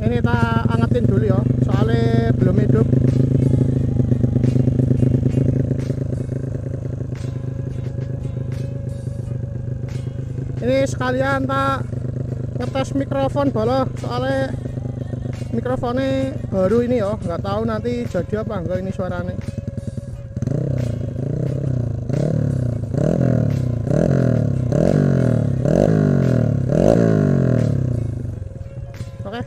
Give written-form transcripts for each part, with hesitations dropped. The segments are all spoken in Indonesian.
Ini tak angetin dulu ya, soalnya belum hidup. Ini sekalian tak ngetes mikrofon bolo, soalnya mikrofonnya baru ini ya, nggak tahu nanti jadi apa enggak ini suaranya. Oke,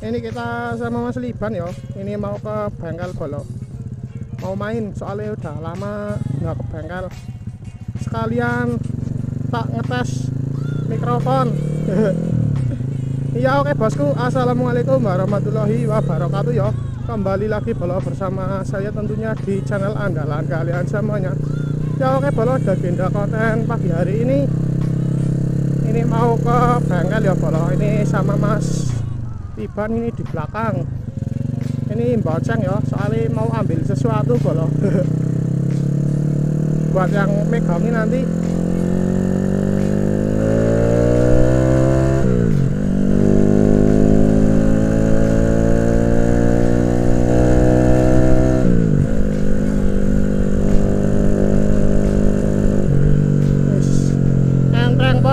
ini kita sama Mas Liban ya. Ini mau ke bengkel bolo, mau main soalnya udah lama nggak ke bengkel. Sekalian tak ngetes mikrofon. Iya, oke bosku, assalamualaikum warahmatullahi wabarakatuh ya. Kembali lagi bolo bersama saya tentunya di channel andalan kalian semuanya. Ya oke bolo, ada agenda konten pagi hari ini. Ini mau ke bengkel ya bolo. Ini sama Mas Liban ini di belakang. Ini boceng ya, soalnya mau ambil sesuatu bolo. Buat yang megangin nanti.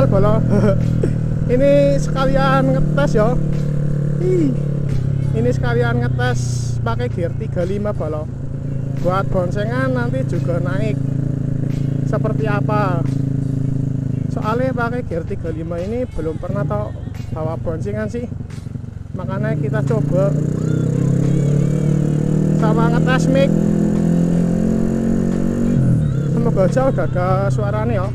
Bolo. Ini sekalian ngetes ya. Ini sekalian ngetes pakai gear 35 bolo. Buat boncengan nanti juga naik seperti apa. Soalnya pakai gear 35 ini belum pernah tahu bawa boncengan sih. Makanya kita coba sama ngetes mic. Semoga aja udah ada suaranya ya.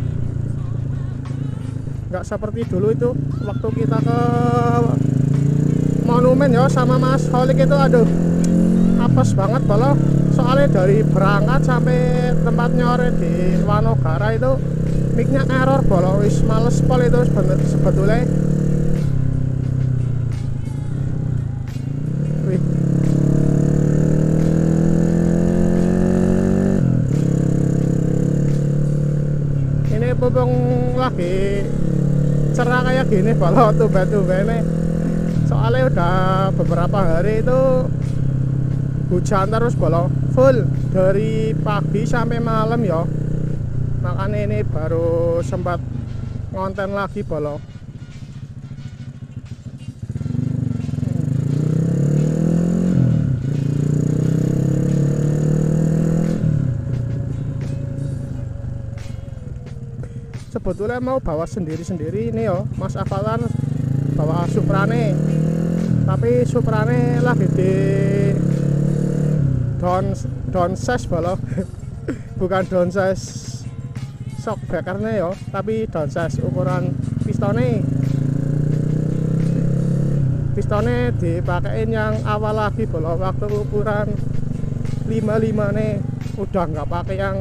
Nggak seperti dulu itu waktu kita ke monumen ya sama Mas Holik itu, aduh apes banget bolo. Soalnya dari berangkat sampai tempat nyore di Wanogara itu micnya error bolo, wis males pol itu sebetulnya. Wih. Ini pupung lagi cerah kayak gini bolo, tuba-tubane. Soalnya udah beberapa hari itu hujan terus bolo, full dari pagi sampai malam ya. Makanya ini baru sempat ngonten lagi bolo. Sebetulnya mau bawa sendiri-sendiri ini yo, Mas Avalan bawa Suprane, tapi Suprane lagi di downsize bolo. Bukan downsize shock breakernya yo, tapi downsize ukuran pistonnya dipakein yang awal lagi bolo. Waktu ukuran 55 nih udah nggak pakai yang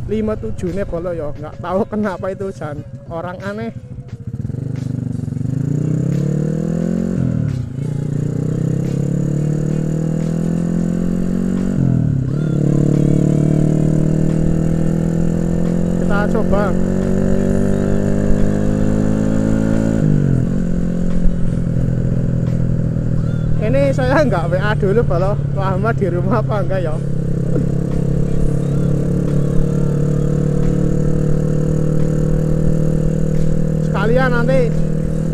57 nih bolo ya, nggak tahu kenapa itu Jan, orang aneh. Kita coba. Ini saya nggak WA dulu bolo, lama di rumah apa enggak ya. Kalian nanti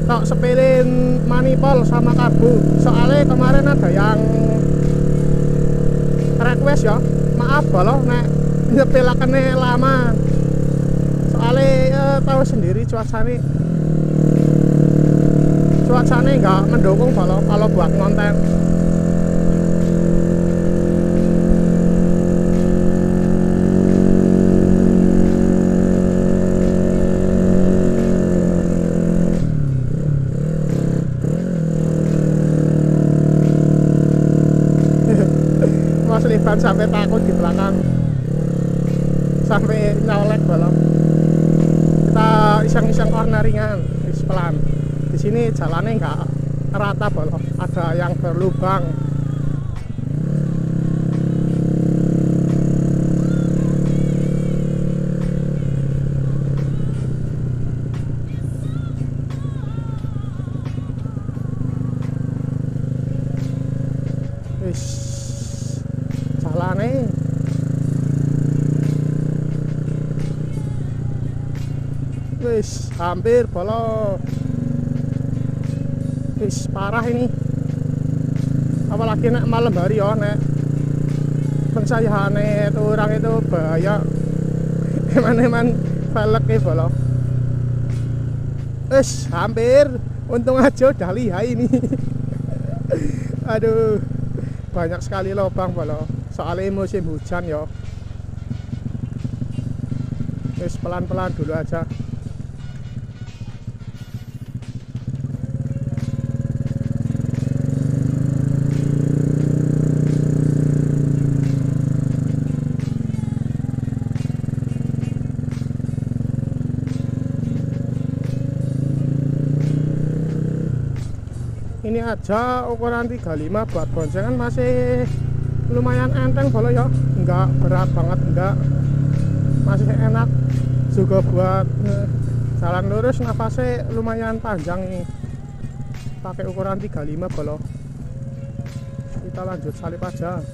tok sepilin manipol sama karbu. Soalnya kemarin ada yang request ya, maaf bolo nek nyepilakannya lama. Soalnya tahu sendiri cuacanya nggak mendukung bolo kalau buat konten. Mas Liban sampai takut di belakang, sampai nyolek balap. Kita iseng-iseng corneringan, pelan. Di sini jalannya nggak rata balap, ada yang berlubang. Wis jalane wis hampir bolong. Wis parah ini, apalagi nek malam hari ya, nek pencahayaan itu orang itu bahaya. Eman-eman velgnya bolong. Wis hampir, untung aja udah lihai ini. Aduh, banyak sekali lubang bolong, soalnya musim hujan ya. Wis pelan-pelan dulu aja. Ini aja ukuran 35 buat boncengan masih lumayan enteng boleh ya, enggak berat banget, enggak, masih enak juga buat jalan lurus. Nafasnya lumayan panjang ini pakai ukuran 35 boleh. Kita lanjut salip aja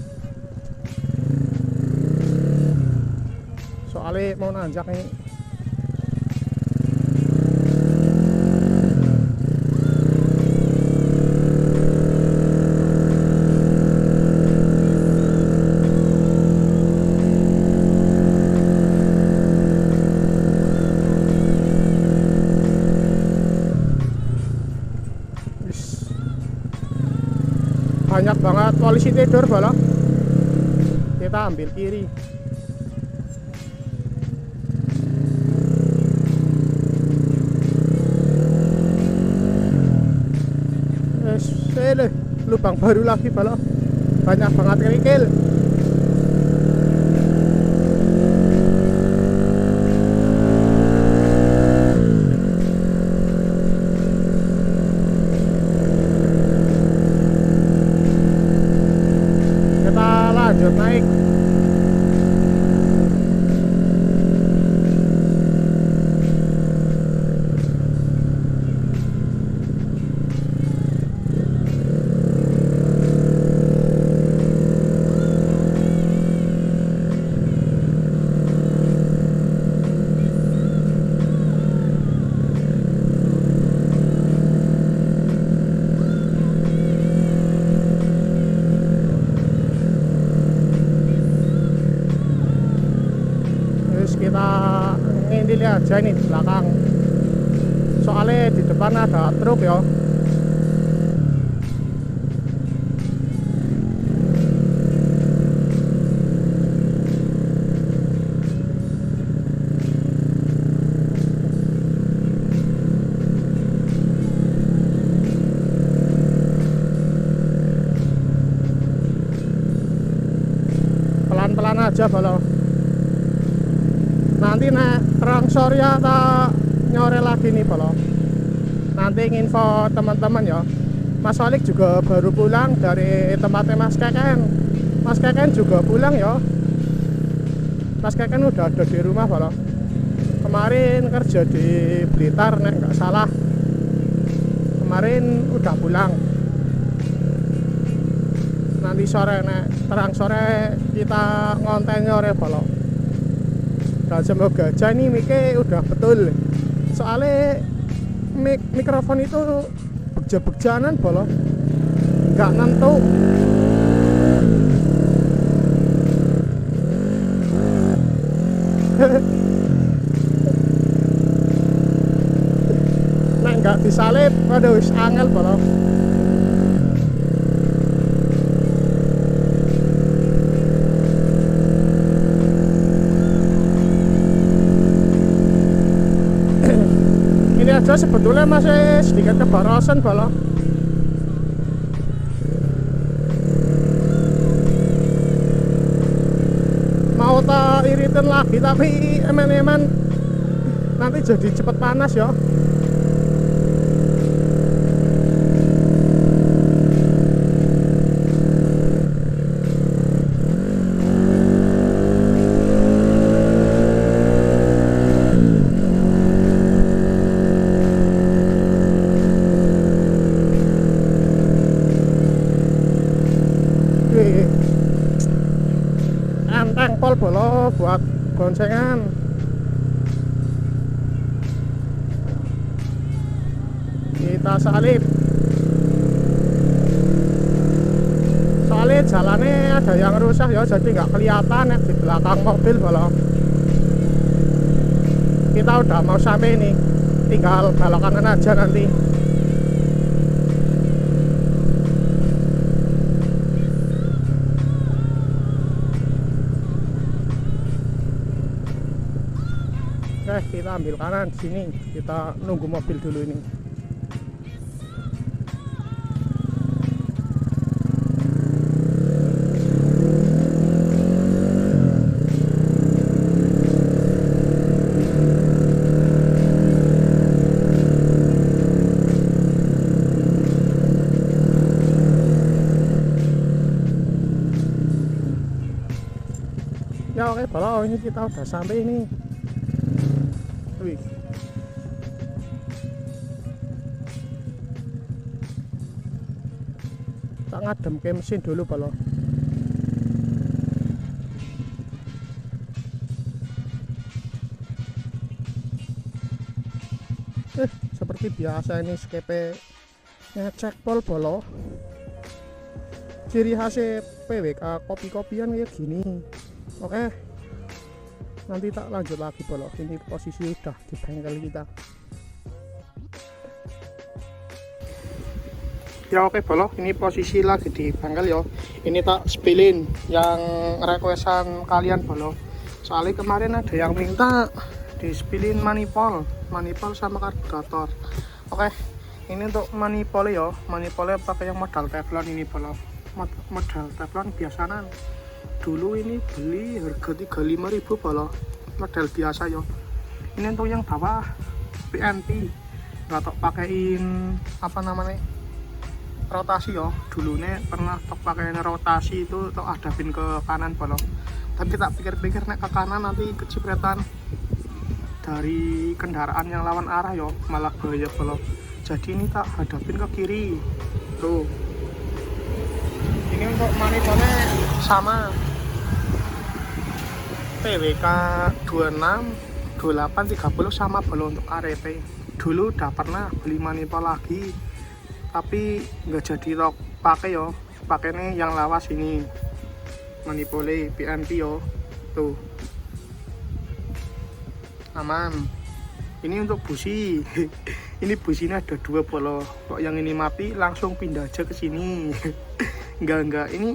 soalnya mau nanjak ini. Banyak banget polisi tidur balap. Kita ambil kiri. Lubang baru lagi balap. Banyak banget kerikil. Lanjut naik. Kita ngintili aja ini di belakang, soalnya di depan ada truk ya. Pelan-pelan aja balok. Nanti nek terang sore atau nyore lagi nih balok, nanti nginfo teman-teman ya. Mas Olik juga baru pulang dari tempatnya Mas Keken. Mas Keken juga pulang ya. Mas Keken udah ada di rumah balok. Kemarin kerja di Blitar nek nggak salah. Kemarin udah pulang. Nanti sore nek terang sore kita ngonten nyore balok. Dan semoga aja ini mic-nya udah betul, soalnya mikrofon itu begja-begjanan bolong, nggak nentu. Nah nggak disalip, waduh wis angel bolong. Ini aja sebetulnya masih sedikit kebarasan balok. Mau tak iritin lagi tapi eman-eman nanti jadi cepet panas ya. bolo buat goncengan. Kita salip. Soalnya jalannya ada yang rusak ya, jadi nggak kelihatan ya di belakang mobil bolo. Kita udah mau sampai nih, tinggal belok kanan aja nanti. Oke, kita ambil kanan sini, kita nunggu mobil dulu ini. Ya oke, kalau ini kita udah sampai ini. Wih. Tak ngadem ke mesin dulu balo. Seperti biasa ini skepe ngecek pol balo. Ciri khas PWK kopi-kopian kayak gini. Oke, nanti tak lanjut lagi bolo. Ini posisi udah di bengkel kita. Ya oke bolo, ini posisi lagi di bengkel ya. Ini tak spillin yang requestan kalian bolo. Soalnya kemarin ada yang minta di spillin manifold sama karburator. Oke, ini untuk manifold ya. Manifoldnya pakai yang modal teflon ini bolo. Modal teflon biasanan. Dulu ini beli harga 35.000 bolo, model biasa yo. Ini untuk yang bawah PNP, nggak tok pakein apa namanya rotasi yo. Dulu nih pernah tok pakein rotasi itu tok hadapin ke kanan bolo. Tapi tak pikir-pikir nek ke kanan nanti kecipratan dari kendaraan yang lawan arah yo, malah bahaya bolo. Jadi ini tak hadapin ke kiri. Tuh. Ini untuk manifoldnya sama. PWK 26 28 30 sama bolo untuk REP. Dulu udah pernah beli manifold lagi tapi nggak jadi tok pakai yo, pakainya yang lawas ini manifold PNP yo. Tuh aman. Ini untuk busi. Ini businya ada 2 bolo. Kok yang ini mati langsung pindah aja ke sini. Enggak ini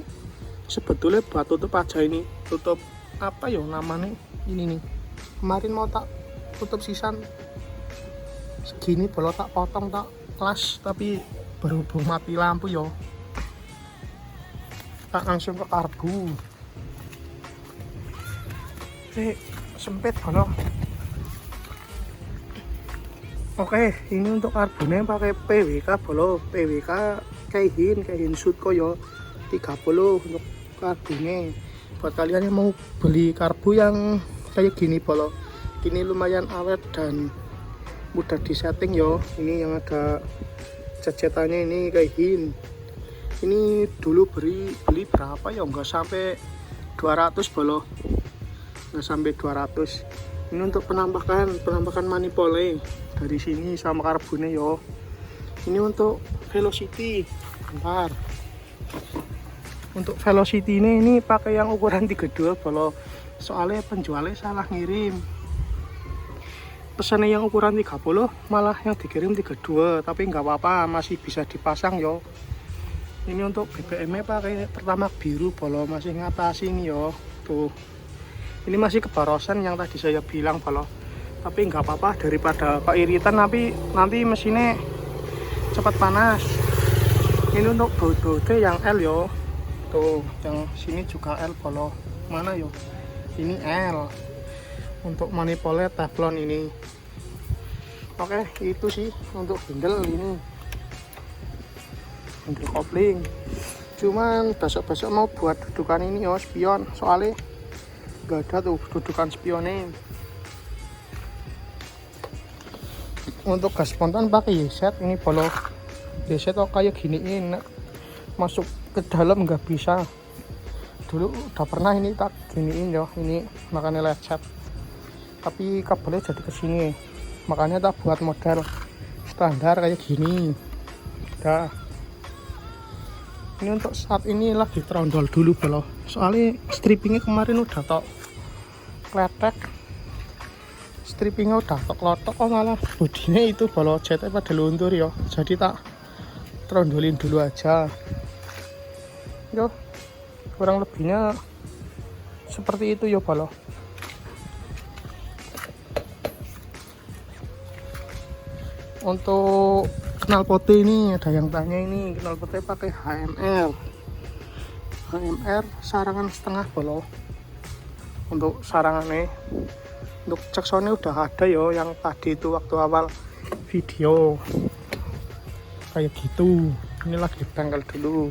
sebetulnya buat tutup aja, ini tutup apa yo namanya ini nih. Kemarin mau tak tutup sisan segini bolo, tak potong tak las, tapi berhubung mati lampu yo tak langsung ke karbu. Sempit bolo. Oke, ini untuk karbunya pakai PWK bolo. PWK Keihin Sutko yo 30 untuk karbunya. Buat kalian yang mau beli karbu yang kayak gini bolo, ini lumayan awet dan mudah disetting yo. Ini yang ada cecetannya ini Keihin. Ini dulu beli berapa ya, nggak sampai 200 bolo, nggak sampai 200. Ini untuk penambahan manifold dari sini sama karbunnya yo. Ini untuk velocity. Bentar. Untuk velocity ini pakai yang ukuran 32 bolo. Soalnya penjualnya salah ngirim. Pesannya yang ukuran 30 malah yang dikirim 32, tapi nggak apa-apa, masih bisa dipasang yo. Ini untuk BBM nya pakai pertama biru bolo, masih ngatasi ini yo. Tuh. Ini masih kebarosan yang tadi saya bilang bolo. Tapi nggak apa-apa, daripada keiritan nanti mesinnya cepat panas. Ini untuk baut-bautnya yang L yo. Tuh, yang sini juga L bolo. Mana yo? Ini L. Untuk manifoldnya teflon ini. Oke, itu sih untuk handle ini. Handle kopling. Cuman besok-besok mau buat dudukan ini yo, spion. Soalnya nggak ada tuh dudukan spionnya. Untuk gas spontan pakai YZ ini bolo. YZ kok kayak giniin, masuk ke dalam nggak bisa, dulu udah pernah ini tak giniin yo, ini makanya lecet, tapi kabelnya jadi kesini, makanya tak buat model standar kayak gini. Dah, ini untuk saat ini lagi trondol dulu bolo, soalnya strippingnya kemarin udah tok kletek, strippingnya udah tok lotok, kok malah bodinya itu bolo jetnya pada luntur yo, jadi tak trondolin dulu aja yo, kurang lebihnya seperti itu yo bolo. Untuk knalpotnya ini ada yang tanya, ini knalpotnya pakai HMR sarangan setengah bolo. Untuk sarangannya, untuk jacksonnya udah ada yo, yang tadi itu waktu awal video kayak gitu. Ini lagi bengkel dulu.